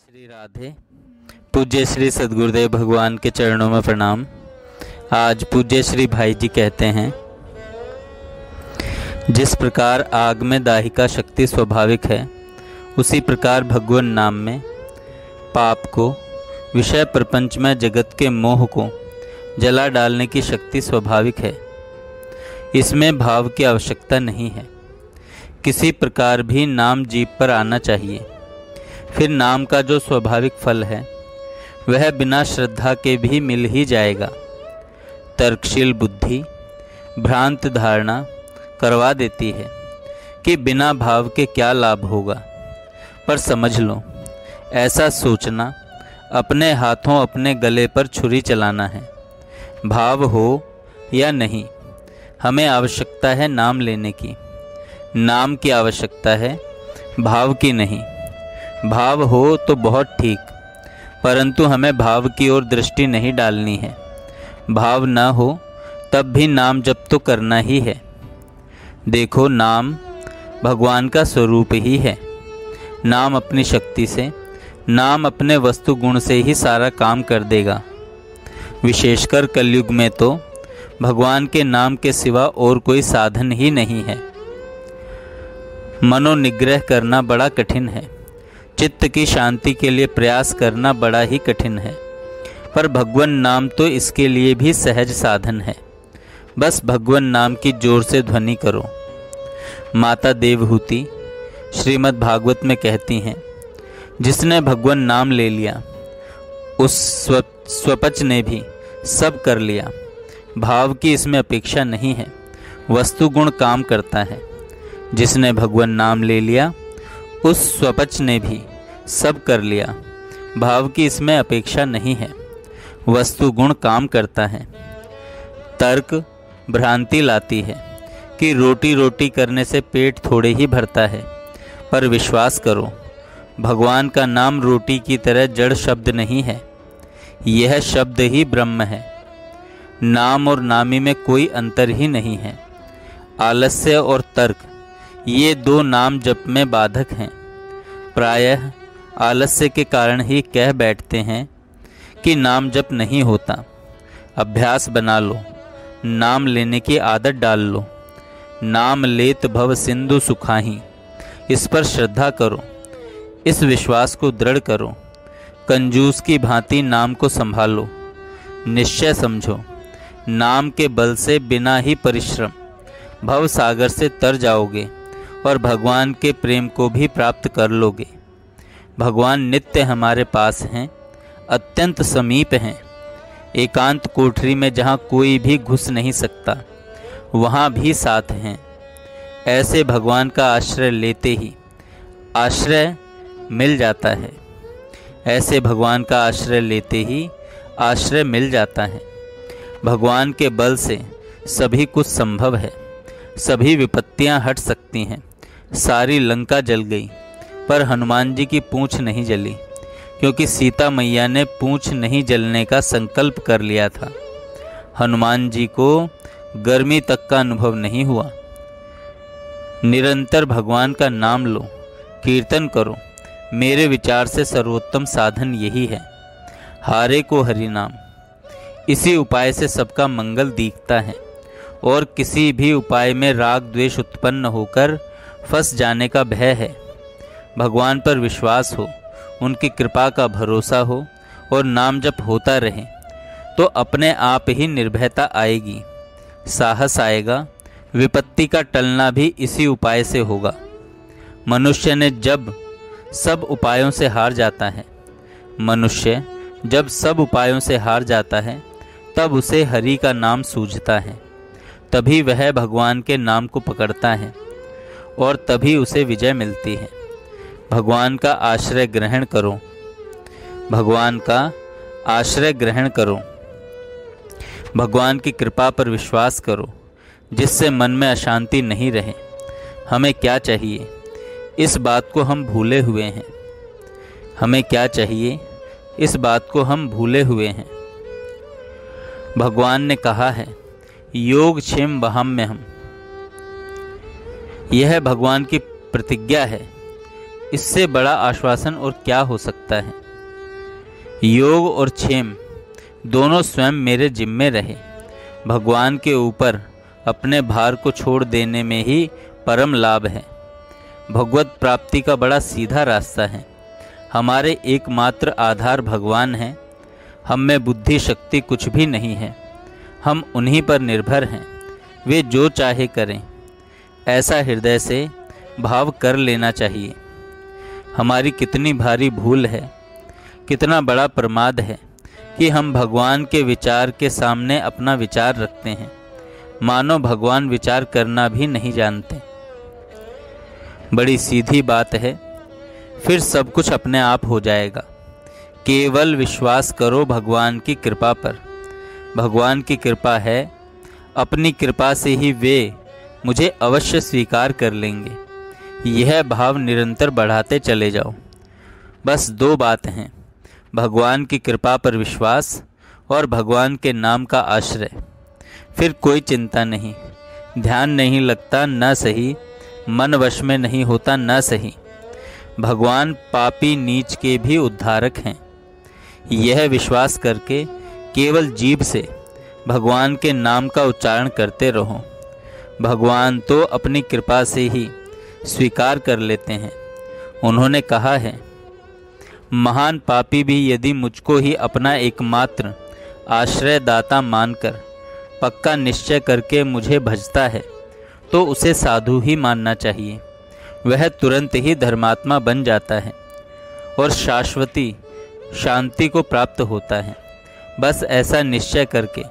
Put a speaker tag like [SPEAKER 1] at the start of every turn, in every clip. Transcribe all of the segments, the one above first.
[SPEAKER 1] श्री राधे। पूज्य श्री सद्गुरुदेव भगवान के चरणों में प्रणाम। आज पूज्य श्री भाई जी कहते हैं, जिस प्रकार आग में दाहिका शक्ति स्वाभाविक है, उसी प्रकार भगवान नाम में पाप को, विषय प्रपंच में जगत के मोह को जला डालने की शक्ति स्वाभाविक है। इसमें भाव की आवश्यकता नहीं है। किसी प्रकार भी नाम जीभ पर आना चाहिए। फिर नाम का जो स्वाभाविक फल है वह बिना श्रद्धा के भी मिल ही जाएगा। तर्कशील बुद्धि भ्रांत धारणा करवा देती है कि बिना भाव के क्या लाभ होगा, पर समझ लो, ऐसा सोचना अपने हाथों अपने गले पर छुरी चलाना है। भाव हो या नहीं, हमें आवश्यकता है नाम लेने की। नाम की आवश्यकता है, भाव की नहीं। भाव हो तो बहुत ठीक, परंतु हमें भाव की ओर दृष्टि नहीं डालनी है। भाव न हो तब भी नाम जप तो करना ही है। देखो, नाम भगवान का स्वरूप ही है। नाम अपनी शक्ति से, नाम अपने वस्तु गुण से ही सारा काम कर देगा। विशेषकर कलयुग में तो भगवान के नाम के सिवा और कोई साधन ही नहीं है। मनोनिग्रह करना बड़ा कठिन है। चित्त की शांति के लिए प्रयास करना बड़ा ही कठिन है, पर भगवान नाम तो इसके लिए भी सहज साधन है। बस भगवान नाम की जोर से ध्वनि करो। माता देवहूति श्रीमद् भागवत में कहती हैं, जिसने भगवान नाम ले लिया उस स्वपच ने भी सब कर लिया। भाव की इसमें अपेक्षा नहीं है, वस्तु गुण काम करता है। जिसने भगवान नाम ले लिया उस स्वपच ने भी सब कर लिया। भाव की इसमें अपेक्षा नहीं है, वस्तु गुण काम करता है। तर्क भ्रांति लाती है कि रोटी रोटी करने से पेट थोड़े ही भरता है, पर विश्वास करो, भगवान का नाम रोटी की तरह जड़ शब्द नहीं है। यह शब्द ही ब्रह्म है। नाम और नामी में कोई अंतर ही नहीं है। आलस्य और तर्क, ये दो नाम जप में बाधक हैं। प्रायः आलस्य के कारण ही कह बैठते हैं कि नाम जप नहीं होता। अभ्यास बना लो, नाम लेने की आदत डाल लो। नाम लेत भव सिंधु सुखाही, इस पर श्रद्धा करो, इस विश्वास को दृढ़ करो। कंजूस की भांति नाम को संभालो। निश्चय समझो, नाम के बल से बिना ही परिश्रम भव सागर से तर जाओगे और भगवान के प्रेम को भी प्राप्त कर लोगे। भगवान नित्य हमारे पास हैं, अत्यंत समीप हैं। एकांत कोठरी में जहाँ कोई भी घुस नहीं सकता, वहाँ भी साथ हैं। ऐसे भगवान का आश्रय लेते ही आश्रय मिल जाता है। ऐसे भगवान का आश्रय लेते ही आश्रय मिल जाता है। भगवान के बल से सभी कुछ संभव है। सभी विपत्तियां हट सकती हैं। सारी लंका जल गई, पर हनुमान जी की पूंछ नहीं जली, क्योंकि सीता मैया ने पूंछ नहीं जलने का संकल्प कर लिया था। हनुमान जी को गर्मी तक का अनुभव नहीं हुआ। निरंतर भगवान का नाम लो, कीर्तन करो। मेरे विचार से सर्वोत्तम साधन यही है। हारे को हरि नाम, इसी उपाय से सबका मंगल दिखता है। और किसी भी उपाय में राग द्वेष उत्पन्न होकर फंस जाने का भय है। भगवान पर विश्वास हो, उनकी कृपा का भरोसा हो और नाम जप होता रहे, तो अपने आप ही निर्भयता आएगी, साहस आएगा। विपत्ति का टलना भी इसी उपाय से होगा। मनुष्य ने जब सब उपायों से हार जाता है, मनुष्य जब सब उपायों से हार जाता है, तब उसे हरि का नाम सूझता है। तभी वह भगवान के नाम को पकड़ता है और तभी उसे विजय मिलती है। भगवान का आश्रय ग्रहण करो। भगवान का आश्रय ग्रहण करो। भगवान की कृपा पर विश्वास करो, जिससे मन में अशांति नहीं रहे। हमें क्या चाहिए, इस बात को हम भूले हुए हैं। हमें क्या चाहिए, इस बात को हम भूले हुए हैं। भगवान ने कहा है, योग क्षेम वहम में हम। यह भगवान की प्रतिज्ञा है इससे बड़ा आश्वासन और क्या हो सकता है। योग और क्षेम दोनों स्वयं मेरे जिम्मे रहे। भगवान के ऊपर अपने भार को छोड़ देने में ही परम लाभ है। भगवत प्राप्ति का बड़ा सीधा रास्ता है। हमारे एकमात्र आधार भगवान हैं। हम में बुद्धि शक्ति कुछ भी नहीं है। हम उन्हीं पर निर्भर हैं। वे जो चाहे करें, ऐसा हृदय से भाव कर लेना चाहिए। हमारी कितनी भारी भूल है, कितना बड़ा प्रमाद है कि हम भगवान के विचार के सामने अपना विचार रखते हैं, मानो भगवान विचार करना भी नहीं जानते। बड़ी सीधी बात है, फिर सब कुछ अपने आप हो जाएगा। केवल विश्वास करो भगवान की कृपा पर। भगवान की कृपा है, अपनी कृपा से ही वे मुझे अवश्य स्वीकार कर लेंगे। यह भाव निरंतर बढ़ाते चले जाओ। बस दो बात हैं, भगवान की कृपा पर विश्वास और भगवान के नाम का आश्रय। फिर कोई चिंता नहीं। ध्यान नहीं लगता न सही, मन वश में नहीं होता न सही। भगवान पापी नीच के भी उद्धारक हैं। यह विश्वास करके केवल जीभ से भगवान के नाम का उच्चारण करते रहो। भगवान तो अपनी कृपा से ही स्वीकार कर लेते हैं। उन्होंने कहा है, महान पापी भी यदि मुझको ही अपना एकमात्र आश्रयदाता मानकर पक्का निश्चय करके मुझे भजता है तो उसे साधु ही मानना चाहिए। वह तुरंत ही धर्मात्मा बन जाता है और शाश्वती शांति को प्राप्त होता है। बस ऐसा निश्चय करके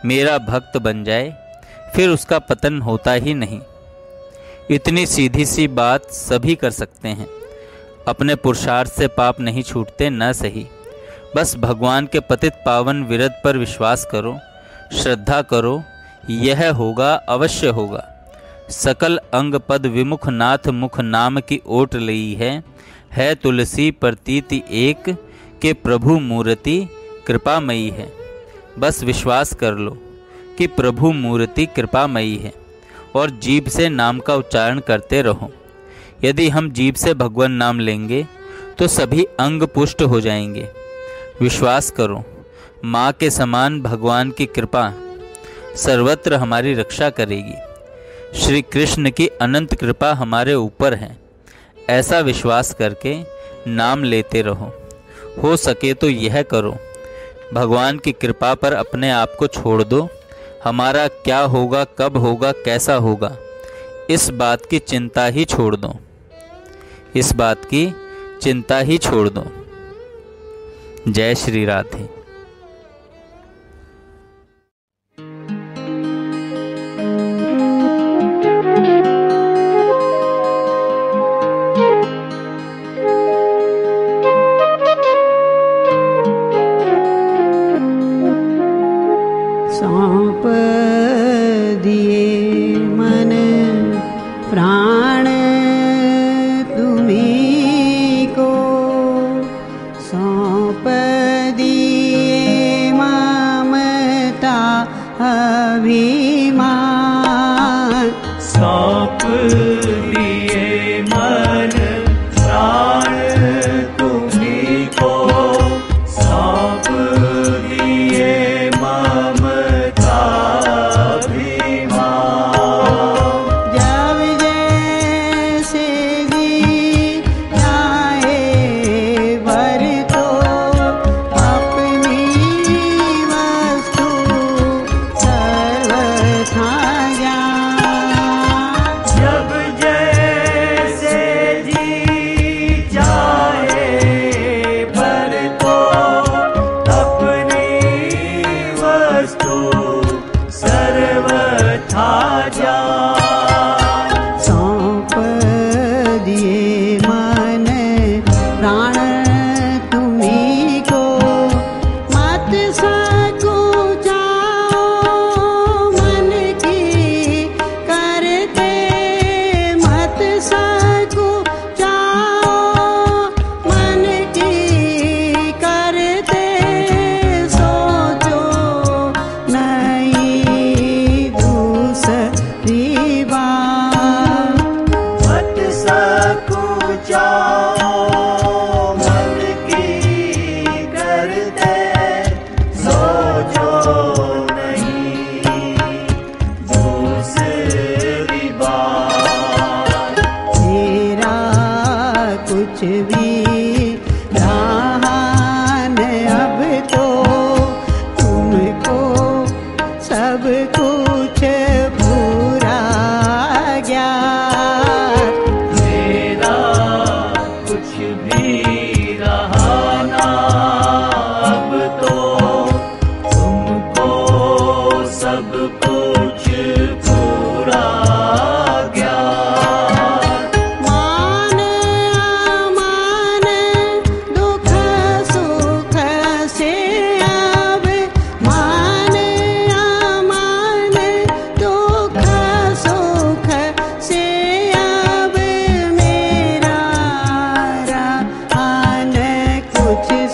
[SPEAKER 1] मेरा भक्त बन जाए, फिर उसका पतन होता ही नहीं। इतनी सीधी सी बात सभी कर सकते हैं। अपने पुरुषार्थ से पाप नहीं छूटते न सही। बस भगवान के पतित पावन विरद पर विश्वास करो, श्रद्धा करो, यह होगा, अवश्य होगा। सकल अंग पद विमुख नाथ मुख नाम की ओट लई है तुलसी प्रतीति एक के प्रभु मूर्ति कृपामयी है। बस विश्वास कर लो कि प्रभु मूर्ति कृपामयी है और जीभ से नाम का उच्चारण करते रहो। यदि हम जीभ से भगवान नाम लेंगे तो सभी अंग पुष्ट हो जाएंगे। विश्वास करो, माँ के समान भगवान की कृपा सर्वत्र हमारी रक्षा करेगी। श्री कृष्ण की अनंत कृपा हमारे ऊपर है। ऐसा विश्वास करके नाम लेते रहो। हो सके तो यह करो, भगवान की कृपा पर अपने आप को छोड़ दो। हमारा क्या होगा, कब होगा, कैसा होगा, इस बात की चिंता ही छोड़ दो। इस बात की चिंता ही छोड़ दो। जय श्री राधे।
[SPEAKER 2] सौंप दिए मन प्राण तुम्हीं को, सौंप दिए ममता अभिमान,
[SPEAKER 3] सौंप दिए मन प्राण तुम्हीं को, सौंप दिए ममता अभिमान।
[SPEAKER 2] जब जैसे जी जाए वर तो अपनी वस्तु सर्वथा जान।
[SPEAKER 3] जब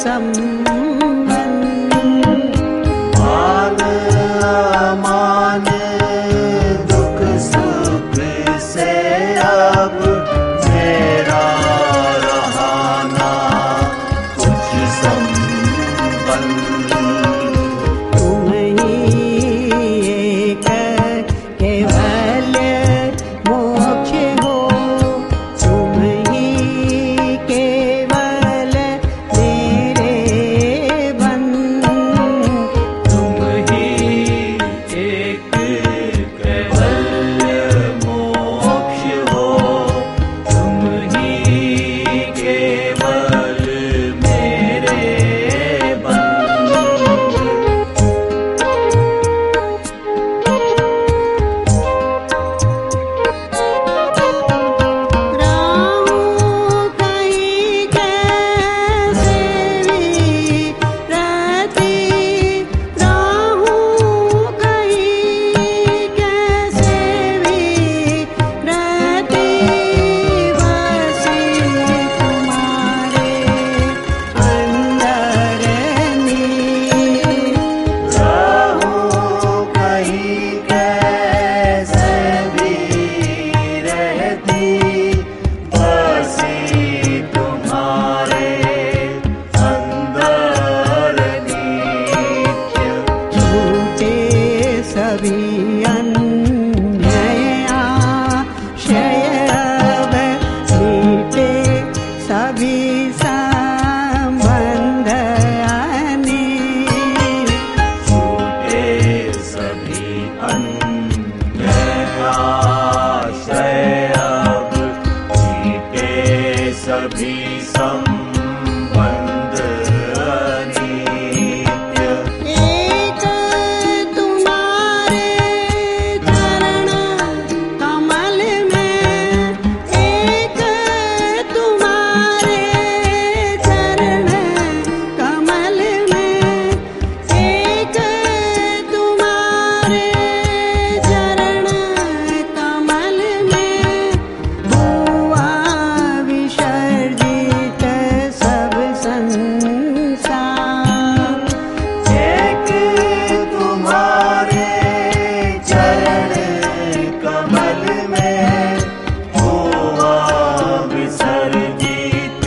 [SPEAKER 2] संबंध।
[SPEAKER 3] मान अमान दुख सुख से अब मेरा रहा ना कुछ संबंध।
[SPEAKER 2] तुम ही एक केवल मोक्ष हो, तुम ही केवल मेरे बंध।
[SPEAKER 3] तुम ही एक कैवल्य मोक्ष हो, तुम ही केवल मेरे बंधु।
[SPEAKER 2] राहु कहीं कैसे भी रहती, राहु कहीं कैसे भी रहती, बसी तुम्हारे अंदर नीर।
[SPEAKER 3] राहु कहीं कैसे भी रहती, बसी तुम्हारे अंदर नित्य।
[SPEAKER 2] छूटे सभी अन्यायाशय अब, मीटे सभी संबंध अनेक।
[SPEAKER 3] छूटे सभी अन्यायाशय अब, छूटे सभी संबंध अनित्य।
[SPEAKER 2] एक तुम्हारे चरण कमल में, एक तुम्हारे चरण कमल में, एक तुम्हारे चरण कमल में, हुआ विसर्जित सब संसार।
[SPEAKER 3] एक तुम्हारे चरण कमल में, हुआ विसर्जित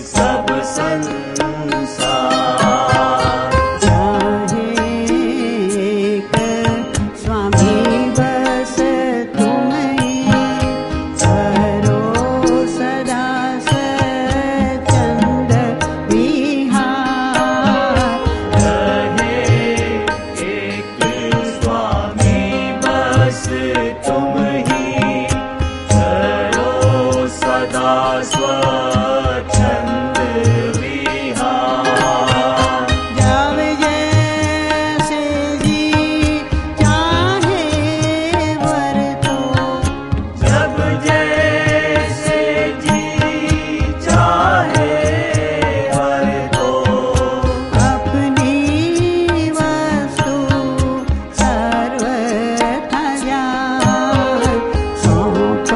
[SPEAKER 3] सब संसार।
[SPEAKER 2] चाहे एक स्वामी बस तुम ही, करो सदा सचंद विहार।
[SPEAKER 3] रहे एक स्वामी बस तुम ही, करो सदा स्वच्छंद विहार।
[SPEAKER 2] जब जैसे जी चाहे वर तो,
[SPEAKER 3] जब जैसे जी चाहे वर तो,
[SPEAKER 2] अपनी वस्तु सर्वथा जान। सौंप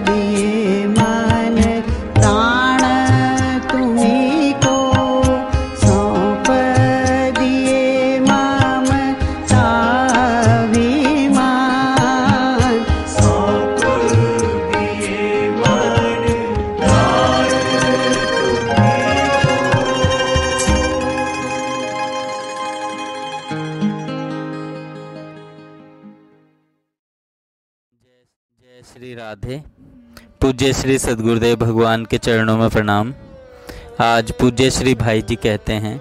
[SPEAKER 2] दिए मन प्राण तुम्हीं को, सौंप दिए ममता अभिमान।
[SPEAKER 3] सौंप दिए मन प्राण
[SPEAKER 1] जय श्री राधे। पूज्य श्री सद्गुरुदेव भगवान के चरणों में प्रणाम। आज पूज्य श्री भाई जी कहते हैं